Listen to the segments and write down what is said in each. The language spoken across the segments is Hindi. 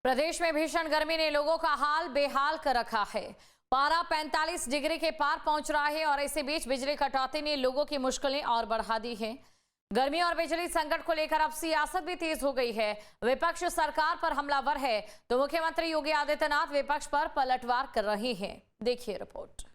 प्रदेश में भीषण गर्मी ने लोगों का हाल बेहाल कर रखा है। पारा 45 डिग्री के पार पहुंच रहा है और इसी बीच बिजली कटौती ने लोगों की मुश्किलें और बढ़ा दी हैं। गर्मी और बिजली संकट को लेकर अब सियासत भी तेज हो गई है। विपक्ष सरकार पर हमलावर है तो मुख्यमंत्री योगी आदित्यनाथ विपक्ष पर पलटवार कर रहे हैं। देखिए रिपोर्ट।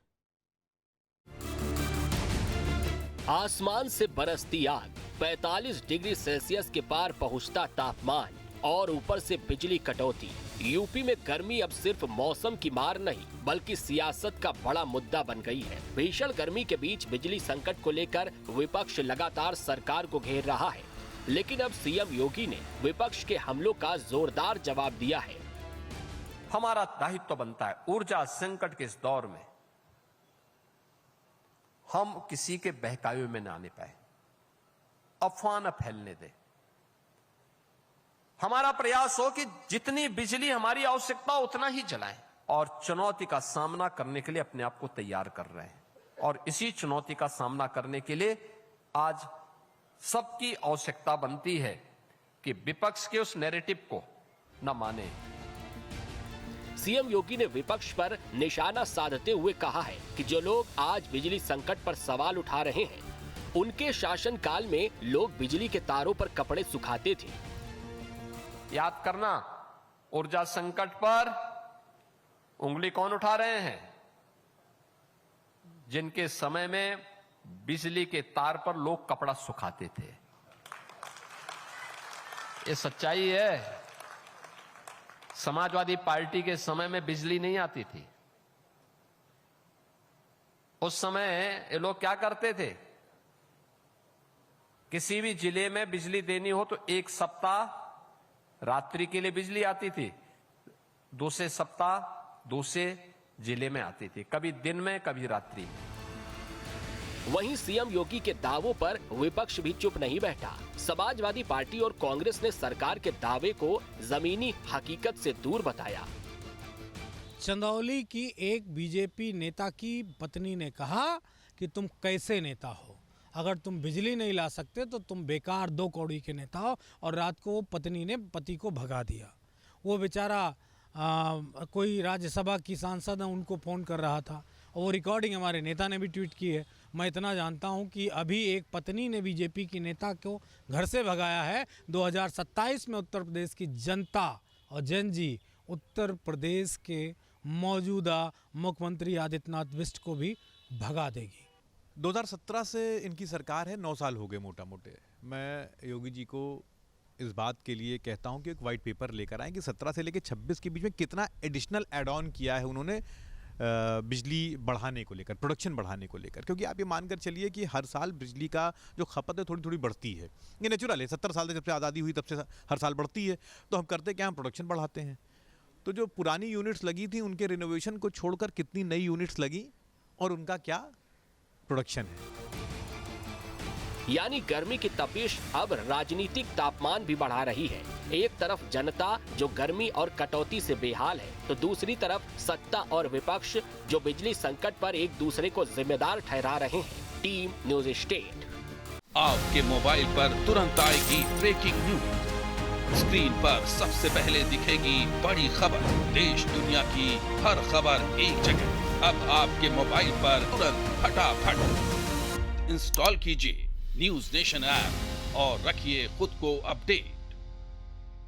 आसमान से बरसती आग, 45 डिग्री सेल्सियस के पार पहुंचता तापमान और ऊपर से बिजली कटौती। यूपी में गर्मी अब सिर्फ मौसम की मार नहीं बल्कि सियासत का बड़ा मुद्दा बन गई है। भीषण गर्मी के बीच बिजली संकट को लेकर विपक्ष लगातार सरकार को घेर रहा है, लेकिन अब सीएम योगी ने विपक्ष के हमलों का जोरदार जवाब दिया है। हमारा दायित्व बनता है ऊर्जा संकट के इस दौर में हम किसी के बहकावे में न आने पाए, अफवाह न फैलने दे। हमारा प्रयास हो कि जितनी बिजली हमारी आवश्यकता उतना ही जलाएं और चुनौती का सामना करने के लिए अपने आप को तैयार कर रहे हैं। और इसी चुनौती का सामना करने के लिए आज सबकी आवश्यकता बनती है कि विपक्ष के उस नैरेटिव को न माने। सीएम योगी ने विपक्ष पर निशाना साधते हुए कहा है कि जो लोग आज बिजली संकट पर सवाल उठा रहे हैं, उनके शासनकाल में लोग बिजली के तारों पर कपड़े सुखाते थे। याद करना, ऊर्जा संकट पर उंगली कौन उठा रहे हैं? जिनके समय में बिजली के तार पर लोग कपड़ा सुखाते थे। ये सच्चाई है। समाजवादी पार्टी के समय में बिजली नहीं आती थी। उस समय ये लोग क्या करते थे? किसी भी जिले में बिजली देनी हो तो एक सप्ताह रात्रि के लिए बिजली आती थी, दूसरे सप्ताह दूसरे जिले में आती थी, कभी दिन में कभी रात्रि में। वहीं सीएम योगी के दावों पर विपक्ष भी चुप नहीं बैठा। समाजवादी पार्टी और कांग्रेस ने सरकार के दावे को जमीनी हकीकत से दूर बताया। चंदौली की एक बीजेपी नेता की पत्नी ने कहा कि तुम कैसे नेता हो, अगर तुम बिजली नहीं ला सकते तो तुम बेकार 2 कौड़ी के नेता हो। और रात को पत्नी ने पति को भगा दिया। वो बेचारा कोई राज्यसभा की सांसद है, उनको फ़ोन कर रहा था और वो रिकॉर्डिंग हमारे नेता ने भी ट्वीट की है। मैं इतना जानता हूं कि अभी एक पत्नी ने बीजेपी की नेता को घर से भगाया है। 2027 में उत्तर प्रदेश की जनता और जन जी उत्तर प्रदेश के मौजूदा मुख्यमंत्री आदित्यनाथ बिष्ट को भी भगा देगी। 2017 से इनकी सरकार है, 9 साल हो गए मोटा मोटे। मैं योगी जी को इस बात के लिए कहता हूं कि एक वाइट पेपर लेकर आए कि 17 से लेकर 26 के बीच में कितना एडिशनल एड ऑन किया है उन्होंने बिजली बढ़ाने को लेकर, प्रोडक्शन बढ़ाने को लेकर। क्योंकि आप ये मानकर चलिए कि हर साल बिजली का जो खपत है थोड़ी थोड़ी बढ़ती है। ये नेचुरल है, 70 साल से जब से आज़ादी हुई तब से हर साल बढ़ती है। तो हम करते क्या, हम प्रोडक्शन बढ़ाते हैं। तो जो पुरानी यूनिट्स लगी थी उनके रिनोवेशन को छोड़कर कितनी नई यूनिट्स लगी और उनका क्या प्रोडक्शन है। यानी गर्मी की तपिश अब राजनीतिक तापमान भी बढ़ा रही है। एक तरफ जनता जो गर्मी और कटौती से बेहाल है तो दूसरी तरफ सत्ता और विपक्ष जो बिजली संकट पर एक दूसरे को जिम्मेदार ठहरा रहे हैं। Team news state. आपके मोबाइल पर तुरंत आएगी ब्रेकिंग न्यूज। स्क्रीन पर सबसे पहले दिखेगी बड़ी खबर। देश दुनिया की हर खबर एक जगह। अब आपके मोबाइल पर तुरंत फटाफट इंस्टॉल कीजिए न्यूज नेशन ऐप और रखिए खुद को अपडेट।